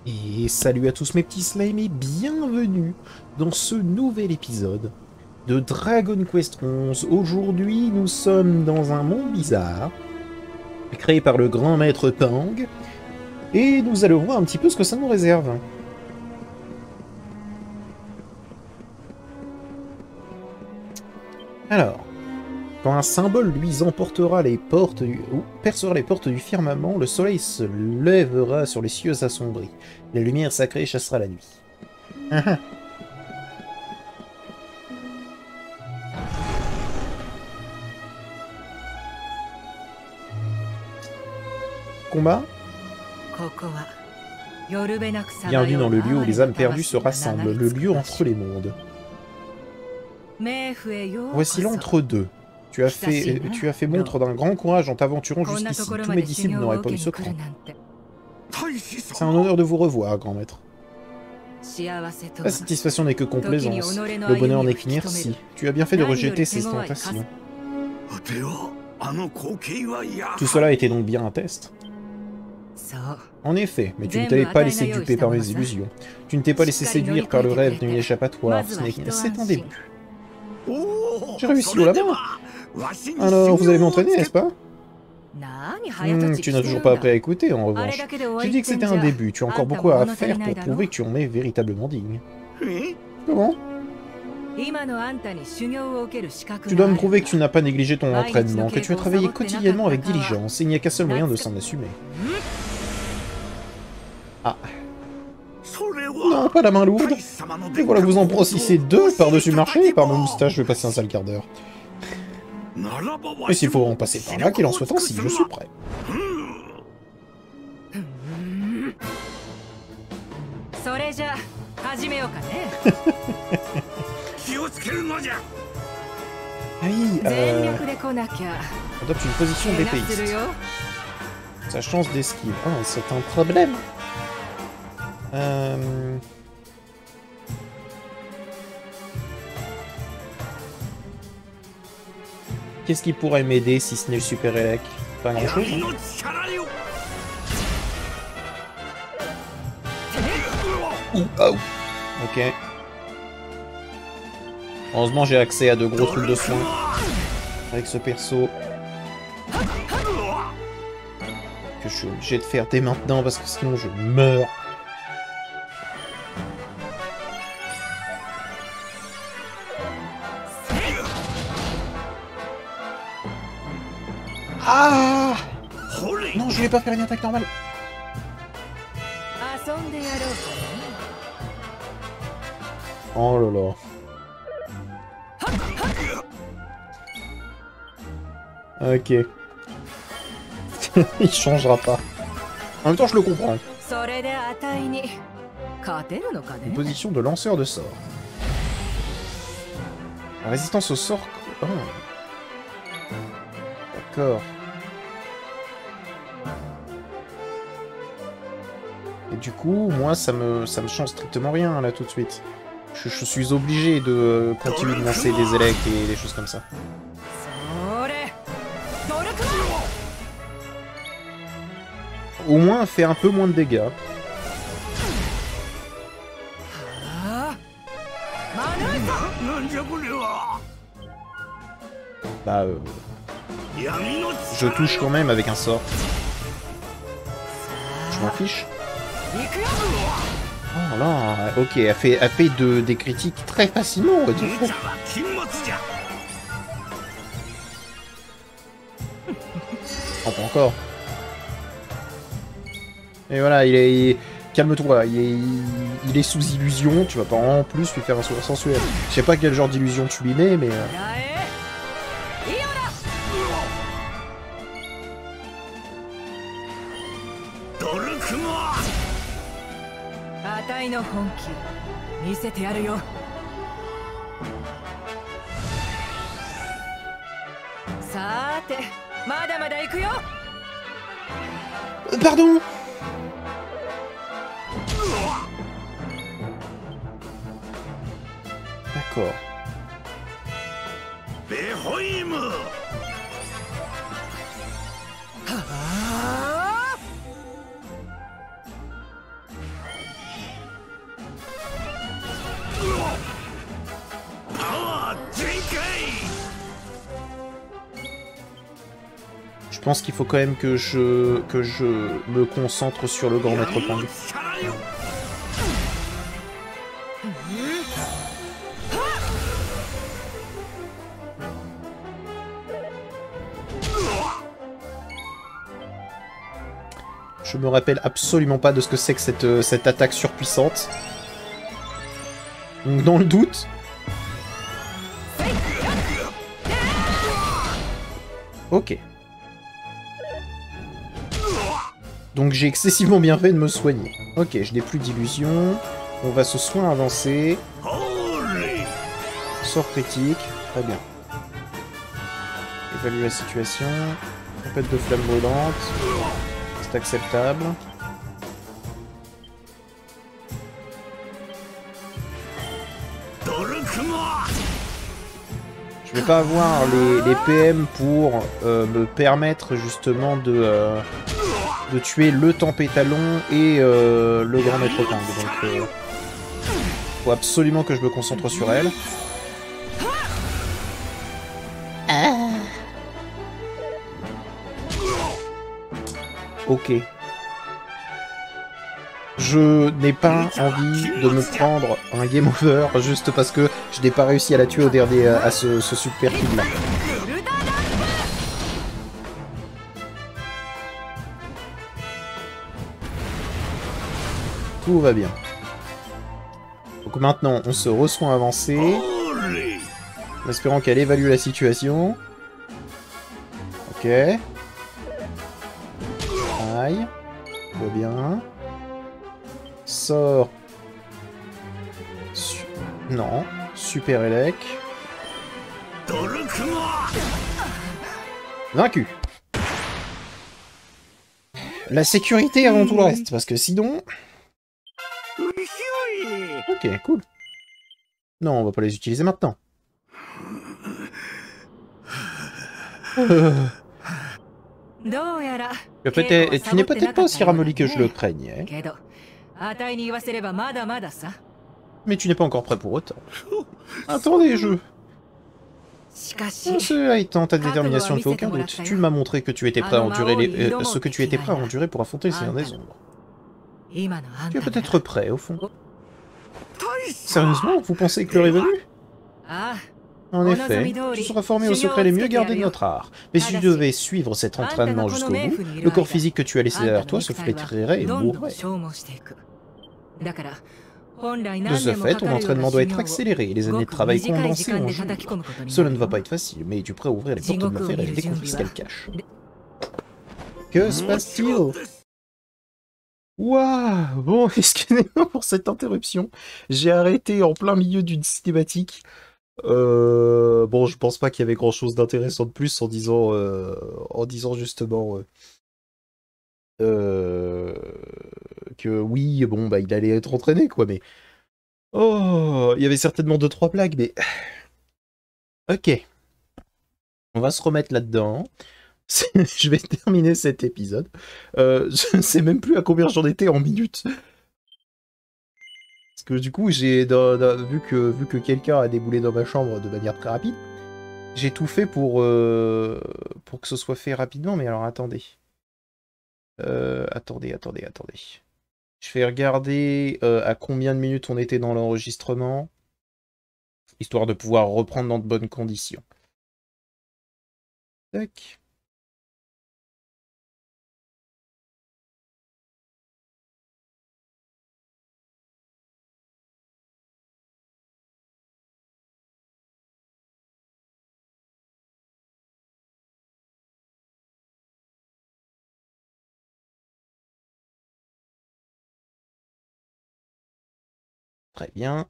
Et salut à tous mes petits slimes et bienvenue dans ce nouvel épisode de Dragon Quest XI. Aujourd'hui, nous sommes dans un monde bizarre, créé par le grand maître Pang, et nous allons voir un petit peu ce que ça nous réserve. Alors, quand un symbole luisant portera les portes ou percera les portes du firmament, le soleil se lèvera sur les cieux assombris. La lumière sacrée chassera la nuit. Combat. Bienvenue dans le lieu où les âmes perdues se rassemblent, le lieu entre les mondes. Voici l'entre-deux. Tu as fait montre d'un grand courage en t'aventurant jusqu'ici. Tous mes disciples n'auraient pas eu ce cran. C'est un honneur de vous revoir, grand maître. La satisfaction n'est que complaisance. Le bonheur n'est qu'inertie. Tu as bien fait de rejeter ces tentations. Tout cela était donc bien un test. En effet, mais tu ne t'es pas laissé duper par mes illusions. Tu ne t'es pas laissé séduire par le rêve d'une échappatoire. C'est un début. J'ai réussi haut là-bas. Alors, vous allez m'entraîner, n'est-ce pas? Tu n'as toujours pas appris à écouter, en revanche. J'ai dit que c'était un début. Tu as encore beaucoup à faire pour prouver que tu en es véritablement digne. Comment? Tu dois me prouver que tu n'as pas négligé ton entraînement, que tu as travaillé quotidiennement avec diligence, et il n'y a qu'un seul moyen de s'en assumer. Ah. Non, pas la main lourde. Et voilà, vous en brossissez deux par-dessus le marché, et par ma moustache, je vais passer un sale quart d'heure. Et s'il faut en passer par là, qu'il en soit ainsi, je suis prêt. Ah oui, adopte une position d'épéiste. Sa chance d'esquive. Ah, c'est un problème. Qu'est-ce qui pourrait m'aider si ce n'est le super élec? Pas grand-chose. Oh. Ok. Heureusement, j'ai accès à de gros trucs de soins avec ce perso. Que je suis obligé de faire dès maintenant parce que sinon je meurs. Ah! Non, je voulais pas faire une attaque normale. Oh là là. Ok. Il changera pas. En même temps, je le comprends. Une position de lanceur de sort. La résistance au sort... Oh. D'accord. Et du coup, moi, ça me change strictement rien, là, tout de suite. Je suis obligé de continuer de lancer des élects et des choses comme ça. Au moins, fait un peu moins de dégâts. Bah, je touche quand même avec un sort. Je m'en fiche. Oh là, ok, elle fait des critiques très facilement, on va dire. Oh, pas encore. Et voilà, calme-toi, il est sous illusion, tu vas pas en plus lui faire un sourire sensuel. Je sais pas quel genre d'illusion tu lui mets, mais... Pardon. D'accord. Je pense qu'il faut quand même que je me concentre sur le grand maître Pang. Je me rappelle absolument pas de ce que c'est que cette attaque surpuissante. Donc dans le doute... Ok. Donc j'ai excessivement bien fait de me soigner. Ok, je n'ai plus d'illusions. On va se soin avancer. Sort critique. Très bien. Évalue la situation. Tempête de flamme brûlante. C'est acceptable. Je vais pas avoir les PM pour me permettre justement de tuer le Tempétalon et le Grand Maître Pang. Donc faut absolument que je me concentre sur elle. Ok. Je n'ai pas envie de me prendre un game over juste parce que je n'ai pas réussi à la tuer au dernier à ce super kill là. Tout va bien. Donc maintenant, on se reçoit avancé. En espérant qu'elle évalue la situation. Ok. Aïe. Tout va bien. Sort. Non. Super Elec. Vaincu. La sécurité avant tout le reste, parce que sinon... Ok, cool. Non, on va pas les utiliser maintenant. Tu n'es peut-être pas aussi ramolli que je le craignais. Mais tu n'es pas encore prêt pour autant. Attendez, cela étant, ta détermination ne fait aucun doute. Tu m'as montré que tu étais prêt à endurer ce que tu étais prêt à endurer pour affronter les Seigneurs des Ombres. Tu es peut-être prêt, au fond. Sérieusement, vous pensez que l'heure est venue? En effet, tu seras formé au secret les mieux gardés de notre art. Mais si tu devais suivre cet entraînement jusqu'au bout, le corps physique que tu as laissé derrière toi se flétrirait et mourrait. De ce fait, ton entraînement doit être accéléré et les années de travail condensées en jours. Cela ne va pas être facile, mais tu pourrais ouvrir les portes de l'enfer et découvrir ce qu'elle cache. Que se passe-t-il? Waouh! Bon, excusez-moi pour cette interruption. J'ai arrêté en plein milieu d'une cinématique. Bon, je pense pas qu'il y avait grand-chose d'intéressant de plus en disant justement que oui, bon, bah il allait être entraîné, quoi, mais... Oh, il y avait certainement 2-3 blagues, mais... Ok. On va se remettre là-dedans. Je vais terminer cet épisode. Je sais même plus à combien j'en étais en minutes. Parce que du coup, j'ai vu que quelqu'un a déboulé dans ma chambre de manière très rapide, j'ai tout fait pour que ce soit fait rapidement, mais alors attendez. Attendez. Je vais regarder à combien de minutes on était dans l'enregistrement, histoire de pouvoir reprendre dans de bonnes conditions. Tac. Très bien.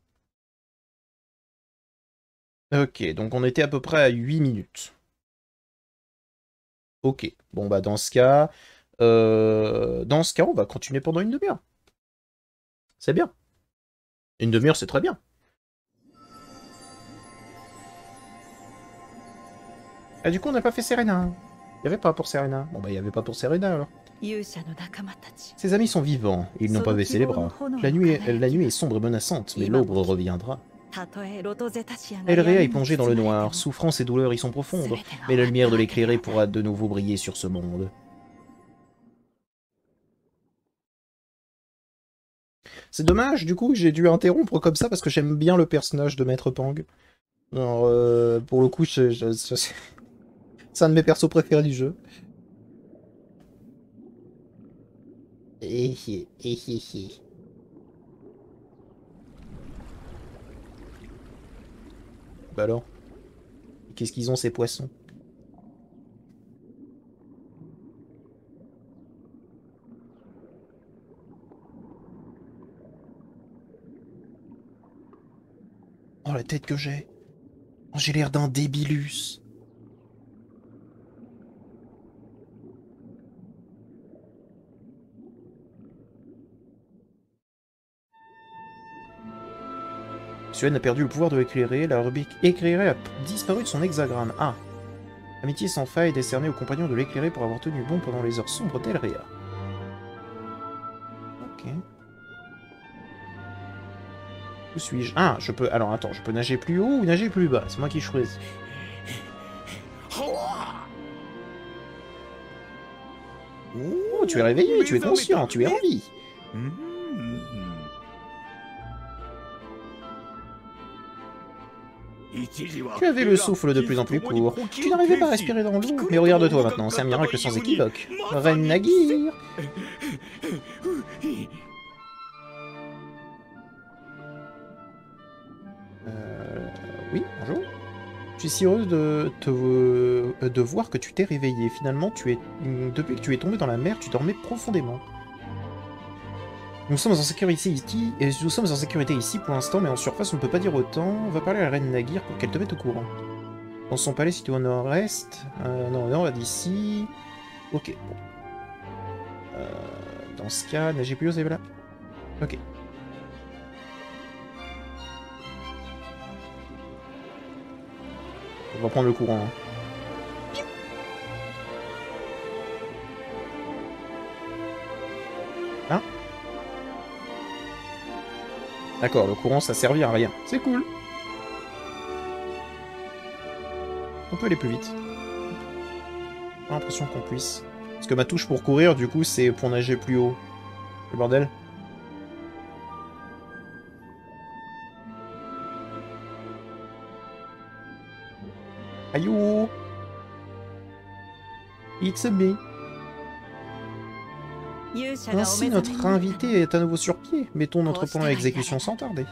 Ok, donc on était à peu près à 8 minutes. Ok, bon bah dans ce cas, on va continuer pendant une demi-heure. C'est bien. Une demi-heure, c'est très bien. Ah, du coup, on n'a pas fait Serena. Il n'y avait pas pour Serena. Bon bah, il n'y avait pas pour Serena alors. Ses amis sont vivants, et ils n'ont pas baissé les bras. La nuit est sombre et menaçante, mais l'aube reviendra. Elrea est plongée dans le noir, souffrance et douleur y sont profondes, mais la lumière de l'éclairé pourra de nouveau briller sur ce monde. C'est dommage, du coup, j'ai dû interrompre comme ça parce que j'aime bien le personnage de Maître Pang. Alors, pour le coup, c'est un de mes persos préférés du jeu. Bah alors, qu'est-ce qu'ils ont ces poissons? Oh la tête que j'ai! Oh, j'ai l'air d'un débilus! Suen a perdu le pouvoir de l'éclairer, la rubrique éclairée a disparu de son hexagramme. Ah! Amitié sans faille décernée aux compagnons de l'éclairé pour avoir tenu bon pendant les heures sombres d'Elrea. Ok. Où suis-je? Ah, je peux... Alors attends, je peux nager plus haut ou nager plus bas? C'est moi qui choisis. Oh, tu es réveillé, tu es conscient, tu es en vie. Tu avais le souffle de plus en plus court. Tu n'arrivais pas à respirer dans l'eau. Mais regarde-toi maintenant, c'est un miracle sans équivoque. Reine Nagir. Oui, bonjour. Je suis si heureuse de voir que tu t'es réveillé. Finalement, depuis que tu es tombé dans la mer, tu dormais profondément. Nous sommes en sécurité ici pour l'instant, mais en surface on ne peut pas dire autant. On va parler à la reine Nagir pour qu'elle te mette au courant. Dans son palais situé au nord-est. Non, au nord d'ici. Ok, bon. Dans ce cas, nagez plus osé, voilà. Ok. On va prendre le courant. Hein. Hein? D'accord, le courant ça servit à rien. C'est cool. On peut aller plus vite. J'ai l'impression qu'on puisse. Parce que ma touche pour courir, du coup, c'est pour nager plus haut. Le bordel. Aïe. It's a me. Ainsi, notre invité est à nouveau sur pied. Mettons notre plan à exécution sans tarder.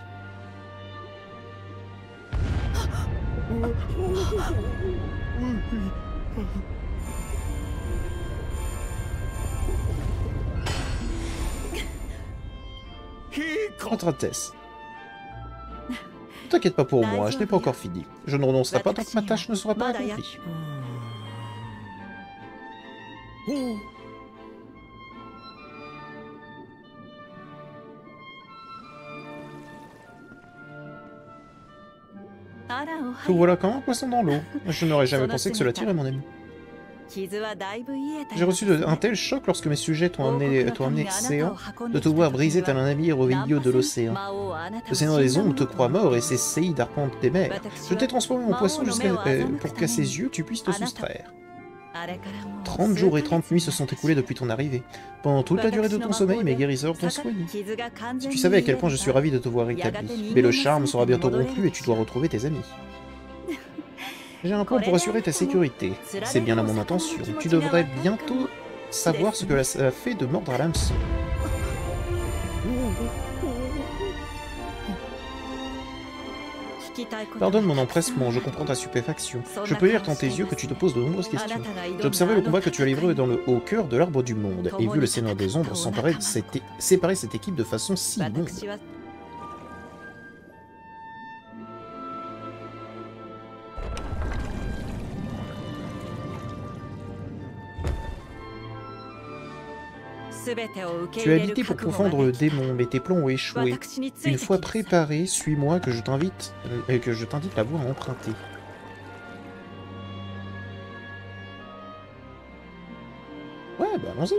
Contratesse. Ne t'inquiète pas pour moi, je n'ai pas encore fini. Je ne renoncerai pas tant que ma tâche ne sera pas accomplie. Te voilà comme un poisson dans l'eau. Je n'aurais jamais pensé que cela tirait mon ami. J'ai reçu un tel choc lorsque mes sujets t'ont amené Séant de te voir briser tel un navire au milieu de l'océan. Le Seigneur des Ombres te croit mort et ses séides d'arpente des mers. Je t'ai transformé en poisson jusqu'à pour qu'à ses yeux tu puisses te soustraire. 30 jours et 30 nuits se sont écoulés depuis ton arrivée. Pendant toute la durée de ton sommeil, mes guérisseurs t'ont soigné. Si tu savais à quel point je suis ravi de te voir rétabli. Mais le charme sera bientôt rompu et tu dois retrouver tes amis. J'ai un plan pour assurer ta sécurité. C'est bien là mon intention. Tu devrais bientôt savoir ce que ça fait de mordre à l'hameçon. Pardonne mon empressement, je comprends ta stupéfaction. Je peux lire dans tes yeux que tu te poses de nombreuses questions. J'ai observé le combat que tu as livré au cœur de l'arbre du monde, et vu le Seigneur des Ombres séparer cette équipe de façon si immonde. Tu as lutté pour confondre le démon, mais tes plans ont échoué. Une fois préparé, suis-moi que je t'invite la voie à emprunter. Ouais, bah allons-y.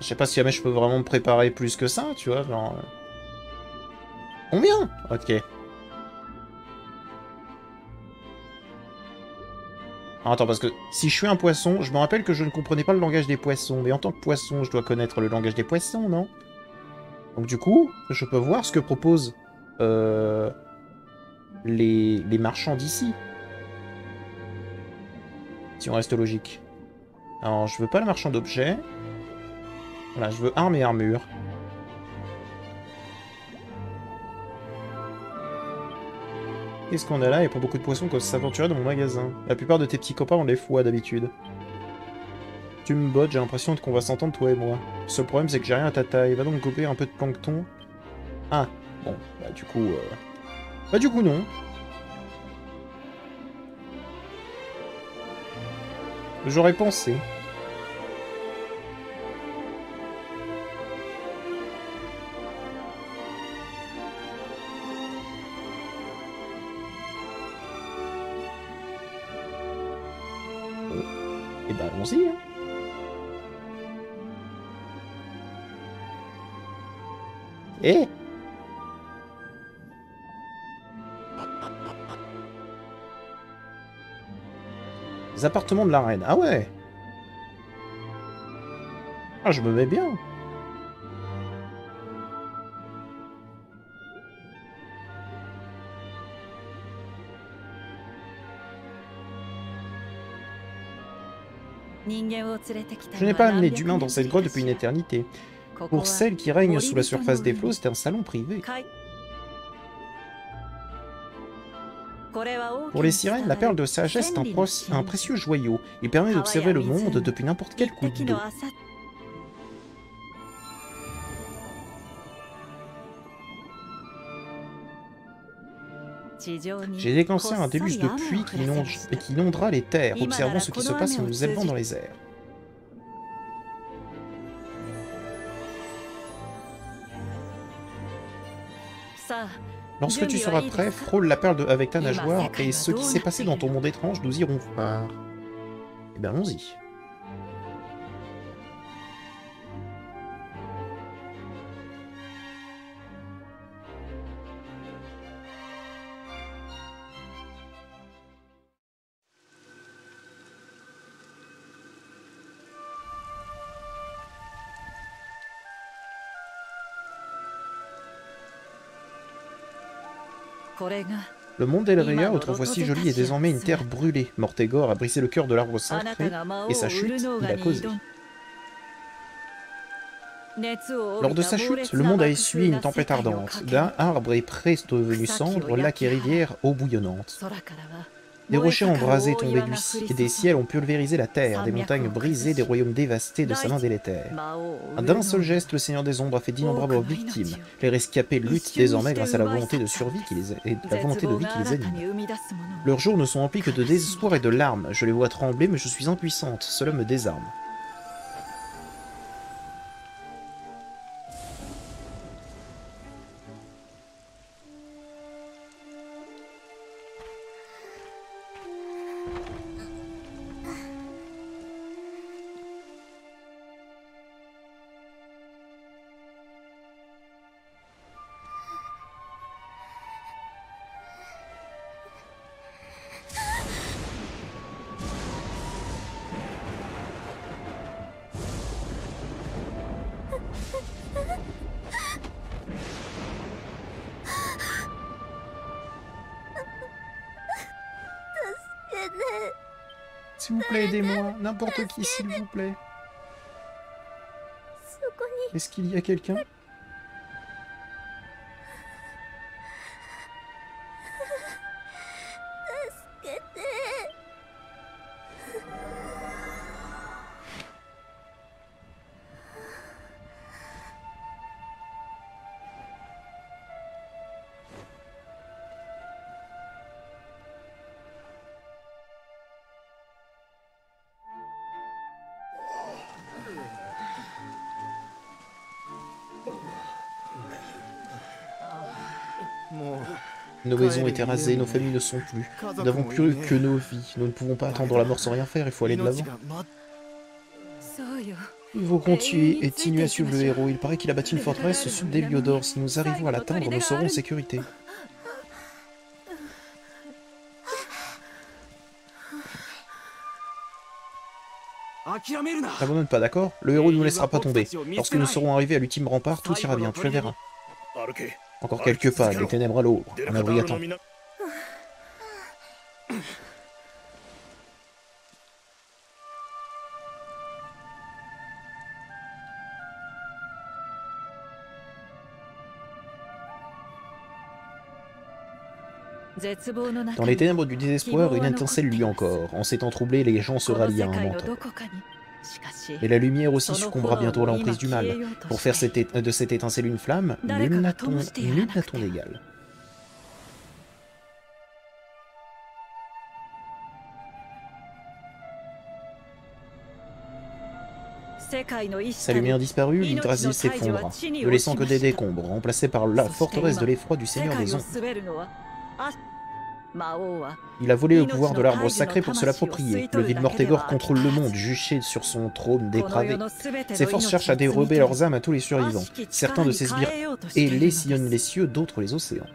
Je sais pas si jamais je peux vraiment me préparer plus que ça, tu vois, genre... Combien? Ok. Attends, parce que si je suis un poisson, je me rappelle que je ne comprenais pas le langage des poissons. Mais en tant que poisson, je dois connaître le langage des poissons, non? Donc du coup, je peux voir ce que proposent les marchands d'ici. Si on reste logique. Alors, je veux pas le marchand d'objets. Voilà, je veux armes et armure. Qu'est-ce qu'on a là? Il n'y a pas beaucoup de poissons qui osent s'aventurer dans mon magasin. La plupart de tes petits copains, on les fout d'habitude. Tu me bottes, j'ai l'impression qu'on va s'entendre toi et moi. Le seul problème, c'est que j'ai rien à ta taille. Va donc gober un peu de plancton. Ah, bon, bah du coup... Bah du coup, non. J'aurais pensé. Et bah allons-y, hein. Eh! Les appartements de la reine. Ah ouais! Ah, je me mets bien. Je n'ai pas amené d'humains dans cette grotte depuis une éternité. Pour celle qui règne sous la surface des flots, c'est un salon privé. Pour les sirènes, la perle de sagesse est un précieux joyau. Il permet d'observer le monde depuis n'importe quel coup d'eau. J'ai déclenché un déluge de pluie qui inondera les terres. Observons ce qui se passe en nous élevant dans les airs. Lorsque tu seras prêt, frôle la perle avec ta nageoire, et ce qui s'est passé dans ton monde étrange, nous irons voir. Eh bien, allons-y. Le monde d'Elrea, autrefois si joli, est désormais une terre brûlée. Mortégor a brisé le cœur de l'arbre sacré, et sa chute, il a causé. Lors de sa chute, le monde a essuyé une tempête ardente. D'un arbre est près devenu cendre, lac et rivière, eau bouillonnante. Des rochers embrasés tombaient du ciel, et des ciels ont pulvérisé la terre, des montagnes brisées, des royaumes dévastés de sa main délétère. D'un seul geste, le Seigneur des Ombres a fait d'innombrables victimes. Les rescapés luttent désormais grâce à la volonté de survie et la volonté de vie qui les anime. Leurs jours ne sont remplis que de désespoir et de larmes. Je les vois trembler, mais je suis impuissante. Cela me désarme. S'il vous plaît, aidez-moi. N'importe qui, s'il vous plaît. Est-ce qu'il y a quelqu'un? Nos maisons étaient rasées, nos familles ne sont plus. Nous n'avons plus que nos vies. Nous ne pouvons pas attendre la mort sans rien faire, il faut aller de l'avant. Il faut continuer à suivre le héros. Il paraît qu'il a bâti une forteresse au sud d'Héliodor. Si nous arrivons à l'atteindre, nous serons en sécurité. N'abandonne pas, d'accord? Le héros ne nous laissera pas tomber. Lorsque nous serons arrivés à l'ultime rempart, tout ira bien, tu le verras. Encore quelques pas, des ténèbres à l'aube. Un abri attend. Dans les ténèbres du désespoir, une étincelle luit encore. En s'étant troublés, les gens se rallient à un mentor. Mais la lumière aussi succombera bientôt à l'emprise du mal. Pour faire de cette étincelle une flamme, nul n'a ton égal. Sa lumière disparue, l'Yggdrasil s'effondra, ne laissant que des décombres, remplacés par la forteresse de l'effroi du Seigneur des Ombres. Il a volé le pouvoir de l'arbre sacré pour se l'approprier. Le vil Mortégor contrôle le monde, juché sur son trône dépravé. Ses forces cherchent à dérober leurs âmes à tous les survivants. Certains de ces sbires et les sillonnent les cieux, d'autres les océans.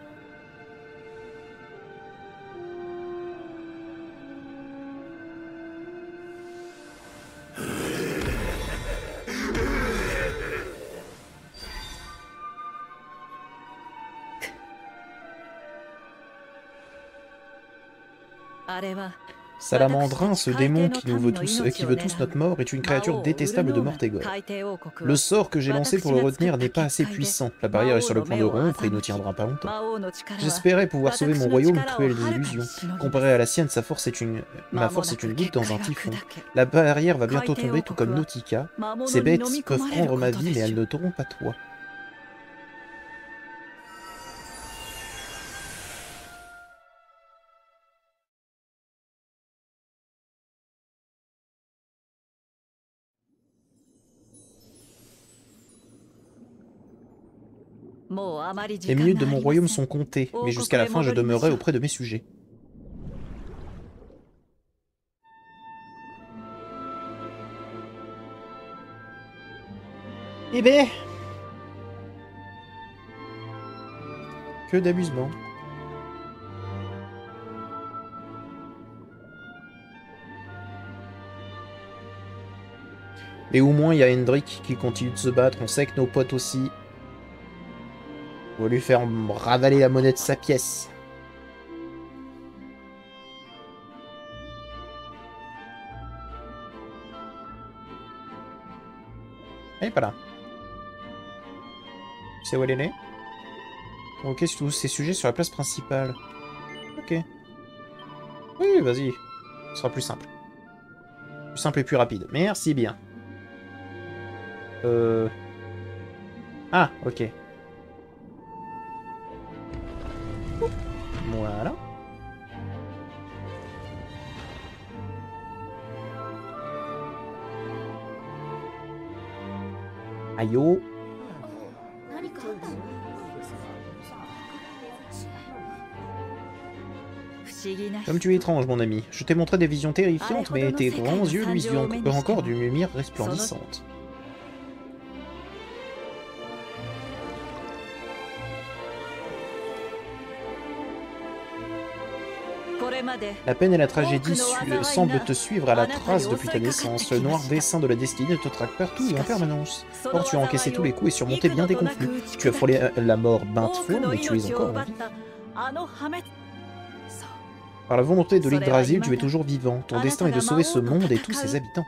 Salamandrin, ce démon qui veut tous notre mort, est une créature détestable de Mortégor. Le sort que j'ai lancé pour le retenir n'est pas assez puissant. La barrière est sur le point de rompre et il ne tiendra pas longtemps. J'espérais pouvoir sauver mon royaume cruel d'illusions. Comparé à la sienne, ma force est une goutte dans un typhon. La barrière va bientôt tomber, tout comme Nautica. Ces bêtes peuvent prendre ma vie, mais elles ne t'auront pas toi. Les minutes de mon royaume sont comptées, mais jusqu'à la fin je demeurerai auprès de mes sujets. Eh ben... Que d'amusement. Et au moins il y a Hendrik qui continue de se battre, on sait que nos potes aussi... On va lui faire ravaler la monnaie de sa pièce. Elle est pas là. Tu sais où elle est née? Ok, c'est tous ces sujets sur la place principale. Ok. Oui, vas-y. Ce sera plus simple. Plus simple et plus rapide. Merci bien. Ah, ok. Voilà. Aïe oh. Comme tu es étrange, mon ami. Je t'ai montré des visions terrifiantes, mais tes grands yeux luisent encore d'une lumière resplendissante. La peine et la tragédie semblent te suivre à la trace depuis ta naissance. Le noir dessein de la destinée te traque partout et en permanence. Or, tu as encaissé tous les coups et surmonté bien des conflits. Tu as frôlé la mort maintes fois, mais tu es encore en vie. Par la volonté de l'Yggdrasil, tu es toujours vivant. Ton destin est de sauver ce monde et tous ses habitants.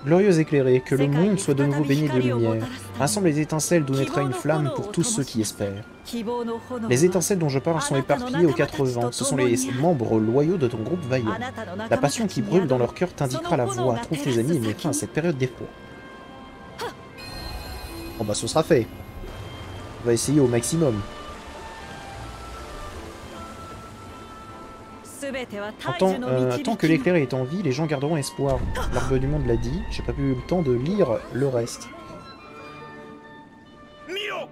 Glorieuse éclairée, que le monde soit de nouveau baigné de lumière. Rassemble les étincelles d'où naîtra une flamme pour tous ceux qui espèrent. Les étincelles dont je parle sont éparpillées aux quatre vents. Ce sont les membres loyaux de ton groupe vaillant. La passion qui brûle dans leur cœur t'indiquera la voie. Trouve tes amis et mets fin à cette période d'effroi. Bon bah ce sera fait. On va essayer au maximum. Tant que l'éclairé est en vie, les gens garderont espoir. L'arbre du monde l'a dit, j'ai pas eu le temps de lire le reste.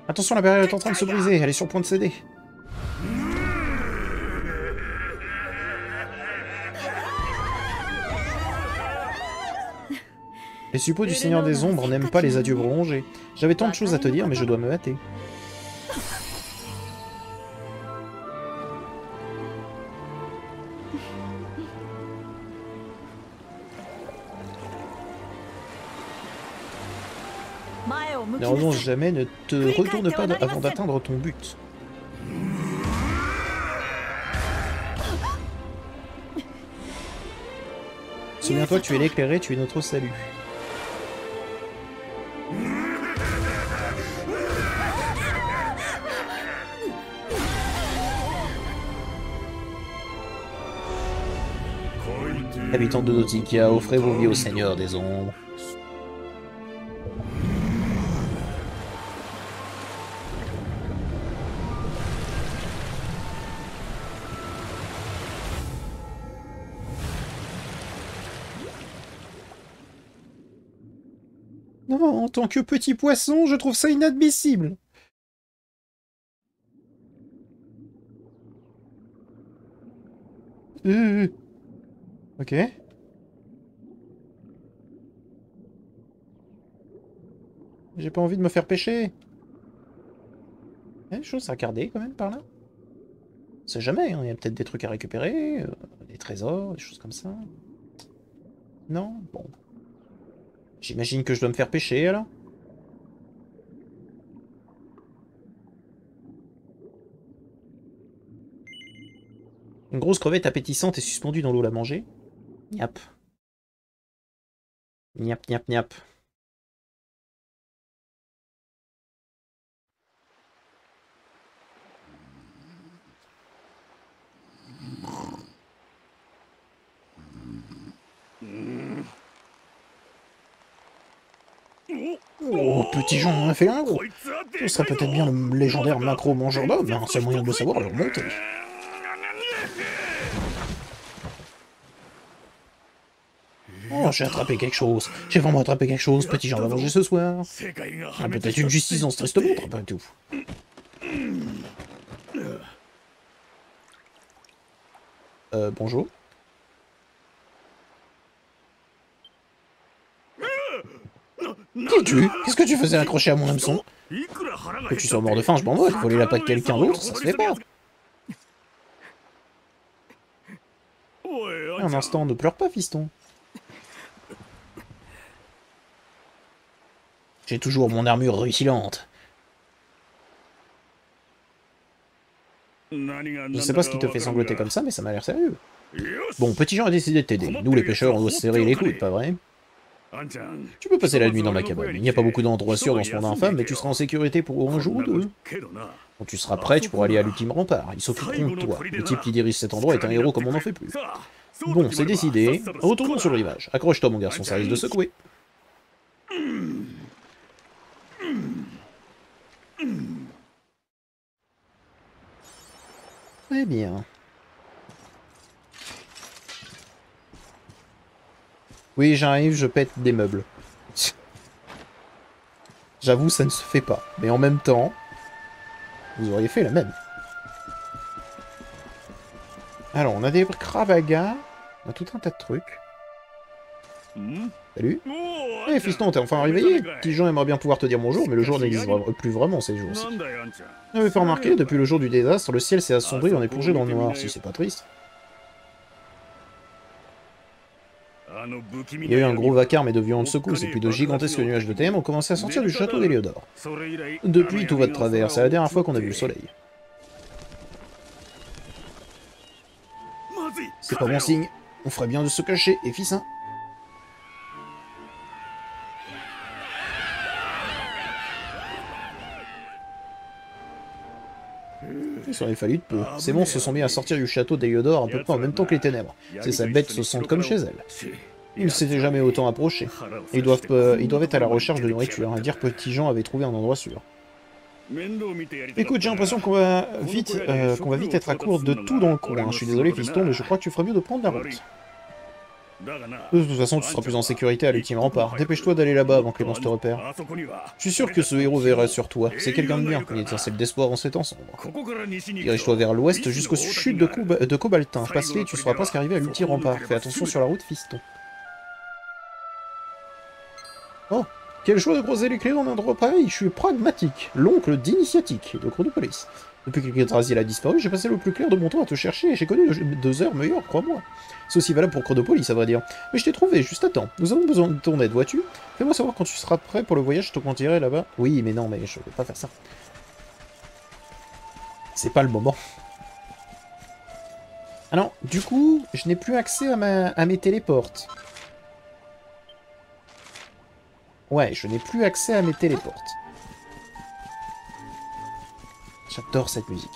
Attention, la barrière est en train de se briser, elle est sur le point de céder. Les suppôts du Seigneur des Ombres n'aiment pas les adieux prolongés. J'avais tant de choses à te dire, mais je dois me hâter. Ne renonce jamais, ne te retourne pas avant d'atteindre ton but. Souviens-toi, tu es l'éclairé, tu es notre salut. Habitants de Nauticia, offrez vos vies au Seigneur des Ombres. Non, en tant que petit poisson, je trouve ça inadmissible. Ok. J'ai pas envie de me faire pêcher. Il y a des choses à regarder quand même par là. On sait jamais, hein, il y a peut-être des trucs à récupérer, des trésors, des choses comme ça. Non? Bon. J'imagine que je dois me faire pêcher alors. Une grosse crevette appétissante est suspendue dans l'eau à manger. Niap. Niap, niap, niap. Oh, petit Jean en a fait un gros. Ce serait peut-être bien le légendaire macro-mangeur d'hommes, mais un seul moyen de le savoir, le remonter. Oh, j'ai attrapé quelque chose. J'ai vraiment attrapé quelque chose. Petit Jean va manger ce soir. Ah, peut-être une justice dans ce triste monde, après tout. Bonjour. Qui es-tu? Qu'est-ce que tu faisais accroché à mon hameçon? Que tu sois mort de faim, je m'en moque. Voler la patte de quelqu'un d'autre, ça se fait pas. Un instant, ne pleure pas, fiston. J'ai toujours mon armure ruisselante. Je sais pas ce qui te fait sangloter comme ça, mais ça m'a l'air sérieux. Bon, Petit Jean a décidé de t'aider. Nous, les pêcheurs, on doit se serrer les coudes, pas vrai? Tu peux passer la nuit dans ma cabane. Il n'y a pas beaucoup d'endroits sûrs dans ce monde infâme, mais tu seras en sécurité pour un jour ou deux. Quand tu seras prêt, tu pourras aller à l'ultime rempart. Ils s'occuperont de toi. Le type qui dirige cet endroit est un héros comme on n'en fait plus. Bon, c'est décidé. Retournons sur le rivage. Accroche-toi, mon garçon, ça risque de secouer. Très bien. Oui, j'arrive, je pète des meubles. J'avoue, ça ne se fait pas. Mais en même temps, vous auriez fait la même. Alors, on a des cravagas. On a tout un tas de trucs. Salut. Eh, fiston, t'es enfin réveillé. Petit Jean aimerait bien pouvoir te dire bonjour, mais le jour n'existe plus vraiment ces jours-ci. N'avez pas remarqué, depuis le jour du désastre, le ciel s'est assombri, on est plongé dans le noir, si c'est pas triste. Il y a eu un gros vacarme et de violentes secousses, et puis de gigantesques nuages de thème ont commencé à sortir du château d'Héliodore. Depuis, tout va de travers, c'est la dernière fois qu'on a vu le soleil. C'est pas bon signe, on ferait bien de se cacher, et fils, hein. Il s'en est fallu de peu. Ces monstres se sont mis à sortir du château d'Héliodore à peu près en même temps que les ténèbres. Ces bêtes se sentent comme chez elles. Ils ne s'étaient jamais autant approchés. Ils doivent être à la recherche de nourriture. À dire Petit Jean avait trouvé un endroit sûr. Écoute, j'ai l'impression qu'on va vite être à court de tout dans le coin. Je suis désolé, fiston, mais je crois que tu ferais mieux de prendre la route. De toute façon, tu seras plus en sécurité à l'ultime rempart. Dépêche-toi d'aller là-bas avant que les monstres te repèrent. Je suis sûr que ce héros verra sur toi. C'est quelqu'un de bien. Il étincelle d'espoir en ces temps sombres. Dirige-toi vers l'ouest jusqu'aux chutes de Cobaltin. Passe-les et tu seras presque arrivé à l'ultime rempart. Fais attention sur la route, fiston. Oh, quel choix de croiser les clés en un endroit pareil. Je suis pragmatique, l'oncle d'initiatique de Croix de Police. Depuis que Yggdrasil a disparu, j'ai passé le plus clair de mon temps à te chercher et j'ai connu 2 heures meilleures, crois-moi. C'est aussi valable pour Chronopolis, à vrai dire. Mais je t'ai trouvé, juste à temps. Nous avons besoin de ton aide, vois-tu? Fais-moi savoir quand tu seras prêt pour le voyage, je te conduirai là-bas. Oui, mais non, mais je vais pas faire ça. C'est pas le moment. Alors, du coup, je n'ai plus accès à mes téléportes. Ouais, je n'ai plus accès à mes téléportes. J'adore cette musique.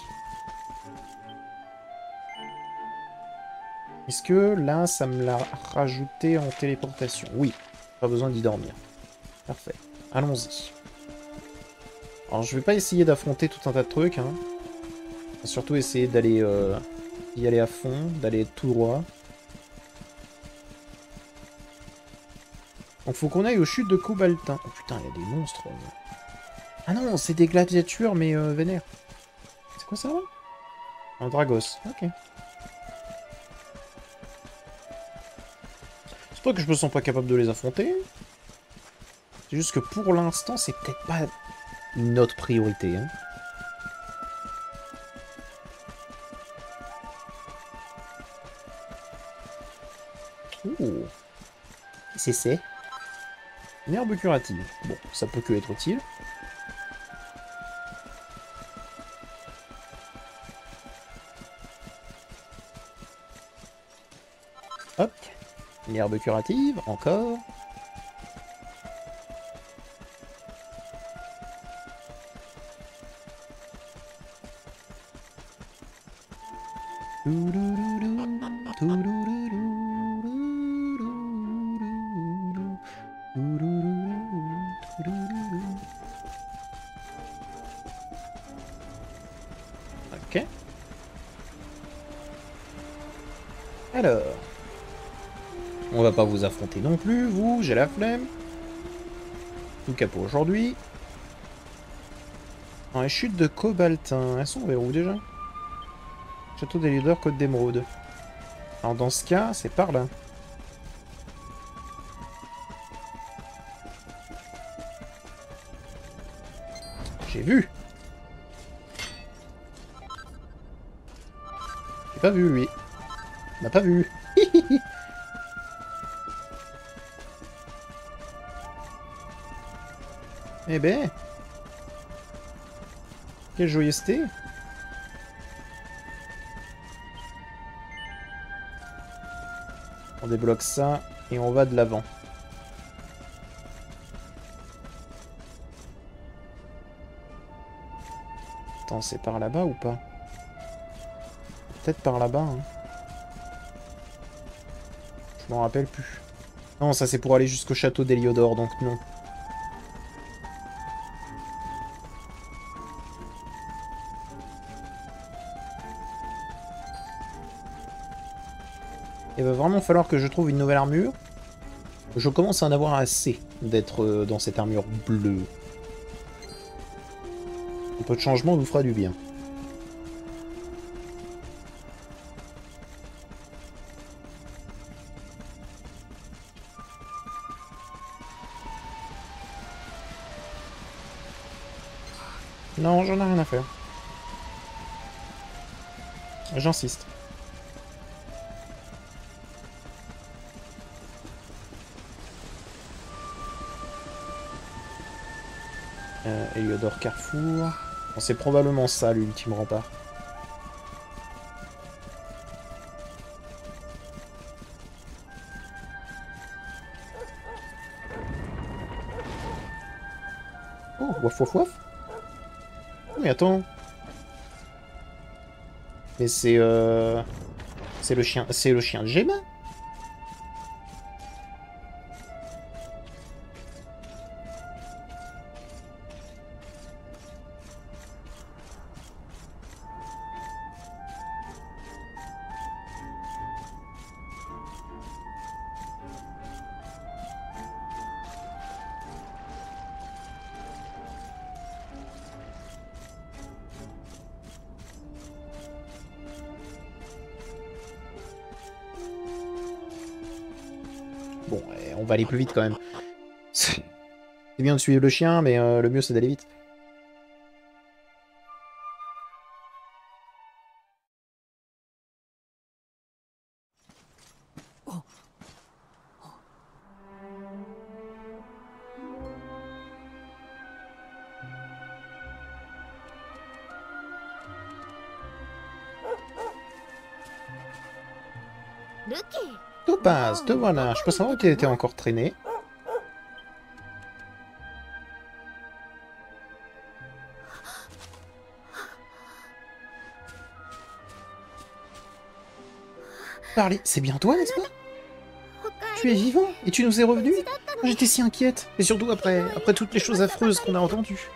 Est-ce que là, ça me l'a rajouté en téléportation? Oui, pas besoin d'y dormir. Parfait. Allons-y. Alors, je vais pas essayer d'affronter tout un tas de trucs. Hein. Je vais surtout essayer d'aller y aller à fond, d'aller tout droit. Donc, faut qu'on aille aux chutes de Cobaltin. Oh putain, il y a des monstres. Ah non, c'est des gladiatures, mais vénères. C'est quoi ça, là? Un Dragos. Ok. C'est pas que je me sens pas capable de les affronter. C'est juste que pour l'instant, c'est peut-être pas notre priorité. Hein. Ouh. C'est une herbe curative. Bon, ça peut que être utile. Hop. Une herbe curative, encore. Ok. Alors. On va pas vous affronter non plus, vous, j'ai la flemme. Tout cas pour aujourd'hui. Dans les chutes de Cobaltin, elles sont vers où déjà? Château d'Eliodor, Côte d'Émeraude. Alors dans ce cas, c'est par là. J'ai vu. J'ai pas vu, lui. On n'a pas vu. Eh ben. Quelle joyeuseté. On débloque ça et on va de l'avant. Attends, c'est par là-bas ou pas? Peut-être par là-bas, hein. Je m'en rappelle plus. Non, ça c'est pour aller jusqu'au château d'Héliodore, donc non. Il va vraiment falloir que je trouve une nouvelle armure. Je commence à en avoir assez d'être dans cette armure bleue. Un peu de changement vous fera du bien. Non, j'en ai rien à faire. J'insiste. Héliodore Carrefour. Bon, c'est probablement ça l'ultime rempart. Oh, waf waf waf. Mais attends. Mais c'est le chien de Gemma. Bon, on va aller plus vite quand même. C'est bien de suivre le chien, mais le mieux c'est d'aller vite. Topaz, te voilà. Je peux savoir où tu étais encore traîné. Parley, c'est bien toi, n'est-ce pas? Tu es vivant et tu nous es revenu? J'étais si inquiète, et surtout après toutes les choses affreuses qu'on a entendues.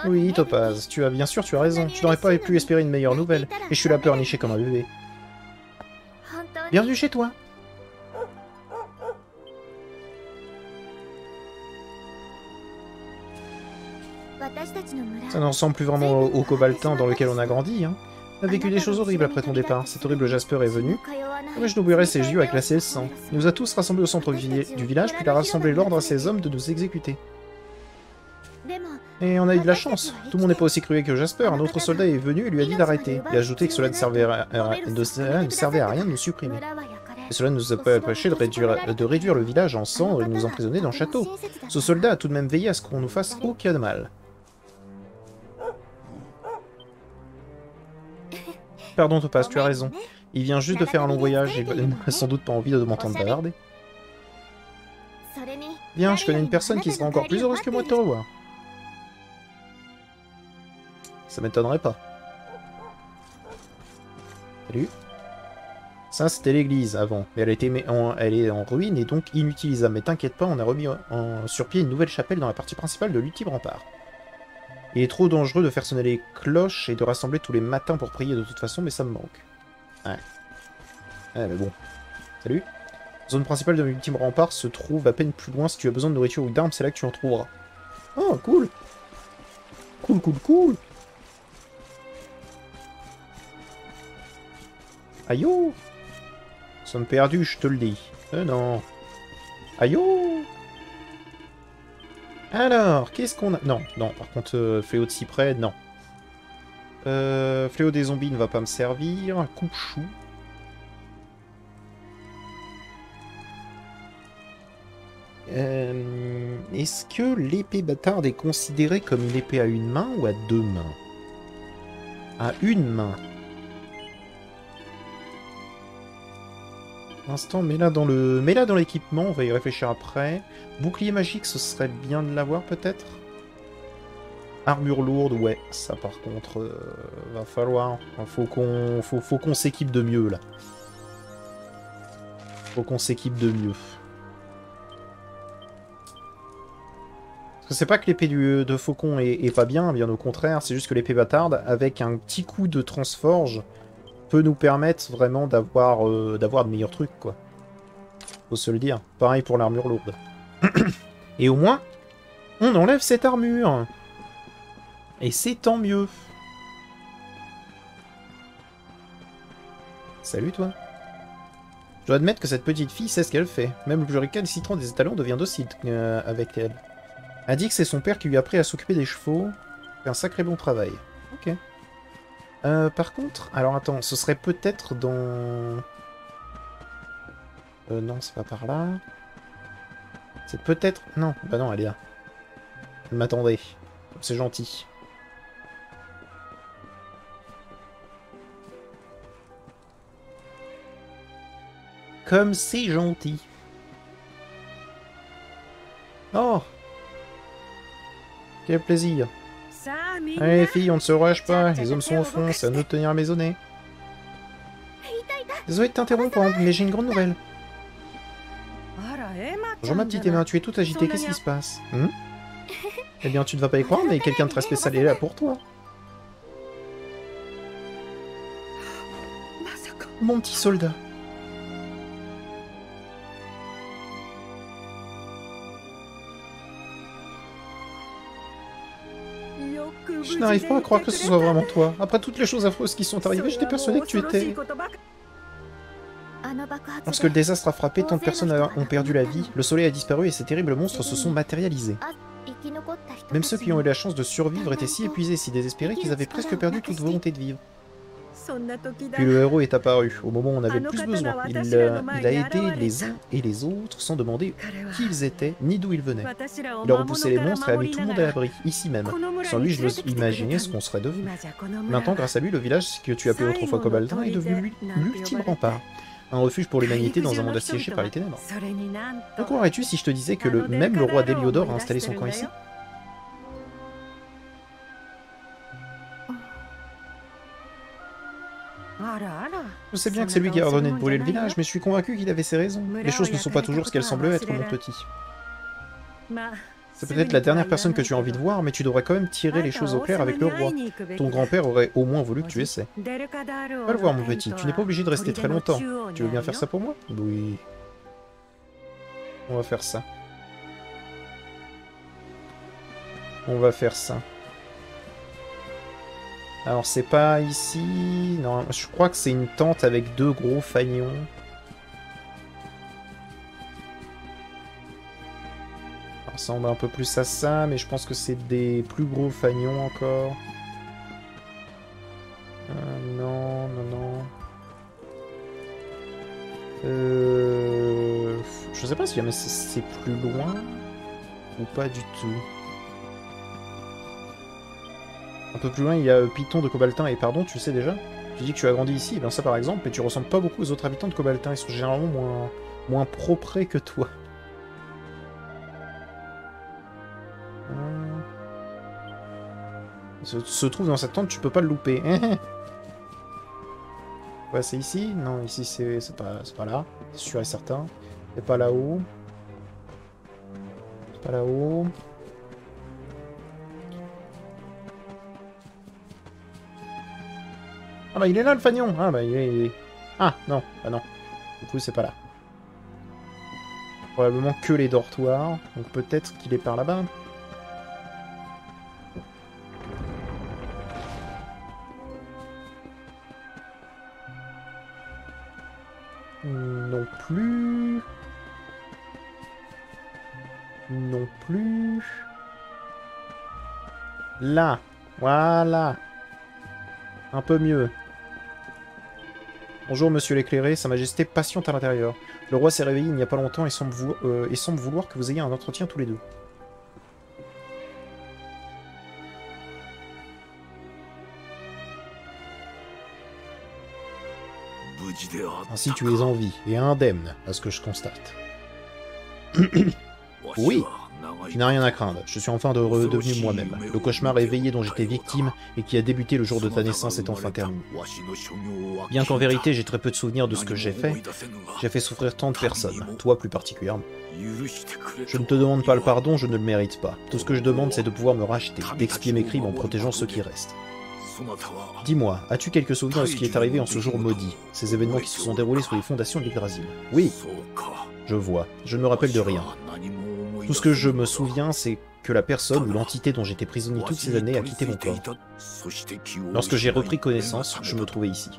Oui, Topaz, tu as bien sûr, tu as raison. Je n'aurais pas pu espérer une meilleure nouvelle, et je suis là pleurniché comme un bébé. Bienvenue chez toi. Ça ne ressemble plus vraiment au cobaltin dans lequel on a grandi, hein. On a vécu des choses horribles après ton départ. Cet horrible Jasper est venu. Comment je n'oublierai ses yeux à glacer le sang. Il nous a tous rassemblés au centre du village, puis il a rassemblé l'ordre à ses hommes de nous exécuter. Et on a eu de la chance. Tout le monde n'est pas aussi cruel que Jasper. Un autre soldat est venu et lui a dit d'arrêter. Il a ajouté que cela ne servait à rien de nous supprimer. Et cela ne nous a pas empêché de réduire le village en cendres et de nous emprisonner dans le château. Ce soldat a tout de même veillé à ce qu'on nous fasse aucun mal. Pardon Topaz, tu as raison. Il vient juste de faire un long voyage et il n'a sans doute pas envie de m'entendre bavarder. Bien, je connais une personne qui sera encore plus heureuse que moi de te revoir. Ça m'étonnerait pas. Salut. Ça, c'était l'église avant. Mais elle est en ruine et donc inutilisable. Mais t'inquiète pas, on a remis sur pied une nouvelle chapelle dans la partie principale de l'ultime rempart. Il est trop dangereux de faire sonner les cloches et de rassembler tous les matins pour prier de toute façon, mais ça me manque. Ouais. Ouais, mais bon. Salut. La zone principale de l'ultime rempart se trouve à peine plus loin. Si tu as besoin de nourriture ou d'armes, c'est là que tu en trouveras. Oh, cool. Cool, cool, cool. Aïe oh. Nous sommes perdus, je te le dis. Non. Aïe oh. Alors, qu'est-ce qu'on a... Non, par contre, fléau de cyprès, non. Fléau des zombies ne va pas me servir. Coupe-chou. Est-ce que l'épée bâtarde est considérée comme une épée à une main ou à deux mains? À une main. Pour l'instant, mets-la dans l'équipement, on va y réfléchir après. Bouclier magique, ce serait bien de l'avoir peut-être. Armure lourde, ouais, ça par contre, va falloir. Faut qu'on s'équipe de mieux là. Faut qu'on s'équipe de mieux. Parce que c'est pas que l'épée de faucon est pas bien au contraire, c'est juste que l'épée bâtarde, avec un petit coup de transforge, peut nous permettre vraiment d'avoir de meilleurs trucs, quoi. Faut se le dire. Pareil pour l'armure lourde. Et au moins, on enlève cette armure. Et c'est tant mieux. Salut, toi. Je dois admettre que cette petite fille sait ce qu'elle fait. Même le plus récalcitrant des étalons devient docile avec elle. Elle dit que c'est son père qui lui a appris à s'occuper des chevaux. C'est un sacré bon travail. Ok. Par contre, alors attends, ce serait peut-être dans... non, c'est pas par là. C'est peut-être... Non, bah non, elle est là. Elle m'attendait. C'est gentil. Comme c'est gentil. Oh! Quel plaisir. Allez les filles, on ne se rush pas, les hommes sont au fond, c'est à nous de tenir maisonnée. Désolé de t'interrompre, mais j'ai une grande nouvelle. Bonjour ma petite Emma, tu es toute agitée, qu'est-ce qui se passe? Eh bien tu ne vas pas y croire, mais quelqu'un de très spécial est là pour toi. Mon petit soldat. Je n'arrive pas à croire que ce soit vraiment toi. Après toutes les choses affreuses qui sont arrivées, j'étais persuadé que tu étais... Lorsque le désastre a frappé, tant de personnes ont perdu la vie, le soleil a disparu et ces terribles monstres se sont matérialisés. Même ceux qui ont eu la chance de survivre étaient si épuisés, si désespérés qu'ils avaient presque perdu toute volonté de vivre. Puis le héros est apparu, au moment où on avait le plus besoin. Il a aidé les uns et les autres sans demander qui ils étaient, ni d'où ils venaient. Il a repoussé les monstres et a mis tout le monde à l'abri, ici même. Sans lui, je n'ose imaginer ce qu'on serait devenu. Maintenant, grâce à lui, le village que tu appelais autrefois Cobaltin est devenu l'ultime rempart. Un refuge pour l'humanité dans un monde assiégé par les ténèbres. Que croirais-tu si je te disais que même le roi d'Héliodore a installé son camp ici? Je sais bien que c'est lui qui a ordonné de brûler le village, mais je suis convaincu qu'il avait ses raisons. Les choses ne sont pas toujours ce qu'elles semblaient être, mon petit. C'est peut-être la dernière personne que tu as envie de voir, mais tu devrais quand même tirer les choses au clair avec le roi. Ton grand-père aurait au moins voulu que tu essaies. Va le voir, mon petit, tu n'es pas obligé de rester très longtemps. Tu veux bien faire ça pour moi? Oui. On va faire ça. On va faire ça. Alors c'est pas ici... Non, je crois que c'est une tente avec deux gros fanions. Ça ressemble un peu plus à ça, mais je pense que c'est des plus gros fanions encore. Non, non, non. Je sais pas si jamais c'est plus loin ou pas du tout. Un peu plus loin, il y a Python de Cobaltin, et pardon, tu le sais déjà? Tu dis que tu as grandi ici, et bien ça par exemple, mais tu ressembles pas beaucoup aux autres habitants de Cobaltin, ils sont généralement moins propres que toi. Se trouve dans cette tente, tu peux pas le louper. Ouais, c'est ici? Non, ici c'est pas là, c'est sûr et certain. C'est pas là-haut. C'est pas là-haut. Ah bah il est là le fanion. Ah bah il est... Ah non, bah non. Du coup c'est pas là. Probablement que les dortoirs. Donc peut-être qu'il est par là-bas. Non plus. Non plus. Là. Voilà. Un peu mieux. Bonjour, monsieur l'éclairé, Sa Majesté patiente à l'intérieur. Le roi s'est réveillé il n'y a pas longtemps et semble vouloir que vous ayez un entretien tous les deux. Ainsi tu es en vie, et indemne, à ce que je constate. Oui, tu n'as rien à craindre, je suis enfin redevenu moi-même. Le cauchemar éveillé dont j'étais victime et qui a débuté le jour de ta naissance est enfin terminé. Bien qu'en vérité j'ai très peu de souvenirs de ce que j'ai fait souffrir tant de personnes, toi plus particulièrement. Je ne te demande pas le pardon, je ne le mérite pas. Tout ce que je demande c'est de pouvoir me racheter, d'expier mes crimes en protégeant ceux qui restent. Dis-moi, as-tu quelques souvenirs de ce qui est arrivé en ce jour maudit, ces événements qui se sont déroulés sous les fondations de l'Yggdrasil? Oui, je vois, je ne me rappelle de rien. Tout ce que je me souviens, c'est que la personne ou l'entité dont j'étais prisonnier toutes ces années a quitté mon corps. Lorsque j'ai repris connaissance, je me trouvais ici.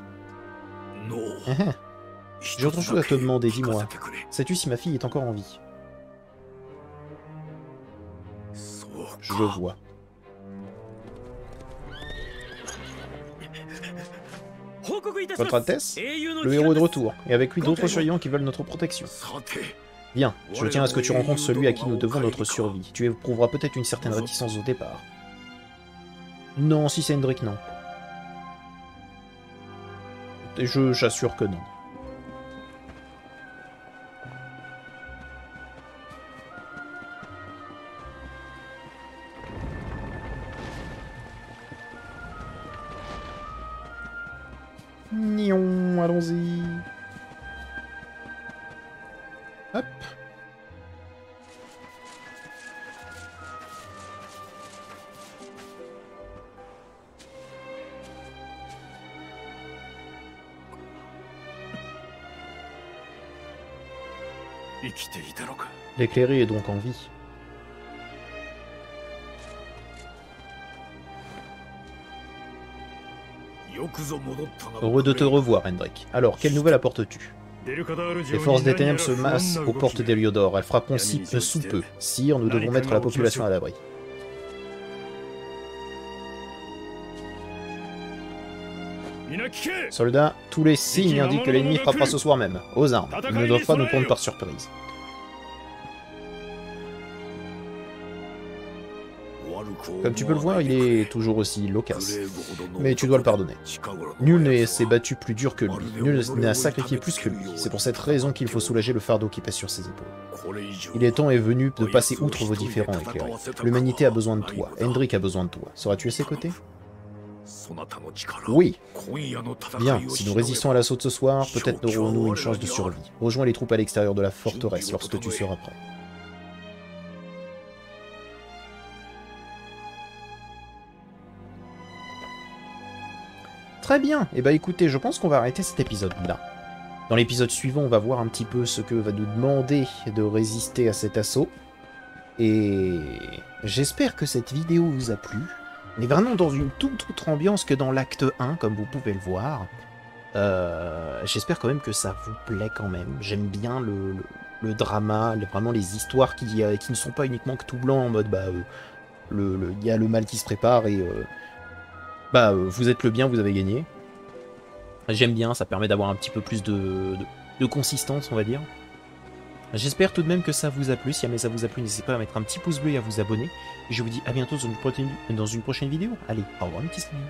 J'ai autre chose à te demander, dis-moi. Sais-tu si ma fille est encore en vie? Je le vois. Votre Altesse, le héros est de retour, et avec lui d'autres survivants qui veulent notre protection. Bien, je tiens à ce que tu rencontres celui à qui nous devons notre survie. Tu éprouveras peut-être une certaine réticence au départ. Non, si c'est Hendrik, non. Et j'assure que non. Nion, allons-y. Hop. L'éclairé est donc en vie. Heureux de te revoir, Hendrik. Alors, quelle nouvelle apportes-tu? Les forces des ténèbres se massent aux portes d'Heliodor. Elles frapperont sous peu. Sire, nous devons mettre la population à l'abri. Soldats, tous les signes indiquent que l'ennemi frappera ce soir même. Aux armes. Ils ne doivent pas nous prendre par surprise. Comme tu peux le voir, il est toujours aussi loquace. Mais tu dois le pardonner. Nul ne s'est battu plus dur que lui. Nul n'a sacrifié plus que lui. C'est pour cette raison qu'il faut soulager le fardeau qui pèse sur ses épaules. Il est temps est venu de passer outre vos différends éclairés. L'humanité a besoin de toi. Hendrik a besoin de toi. Seras-tu à ses côtés? Oui. Bien, si nous résistons à l'assaut de ce soir, peut-être aurons-nous une chance de survie. Rejoins les troupes à l'extérieur de la forteresse lorsque tu seras prêt. Très bien, et bah écoutez, je pense qu'on va arrêter cet épisode-là. Dans l'épisode suivant, on va voir un petit peu ce que va nous demander de résister à cet assaut. Et j'espère que cette vidéo vous a plu. On est vraiment dans une toute autre ambiance que dans l'acte 1, comme vous pouvez le voir. J'espère quand même que ça vous plaît quand même. J'aime bien le drama, vraiment les histoires qui ne sont pas uniquement que tout blanc, en mode y a le mal qui se prépare et vous êtes le bien, vous avez gagné. J'aime bien, ça permet d'avoir un petit peu plus de consistance, on va dire. J'espère tout de même que ça vous a plu. Si jamais ça vous a plu, n'hésitez pas à mettre un petit pouce bleu et à vous abonner. Et je vous dis à bientôt dans une prochaine vidéo. Allez, au revoir mes petits amis.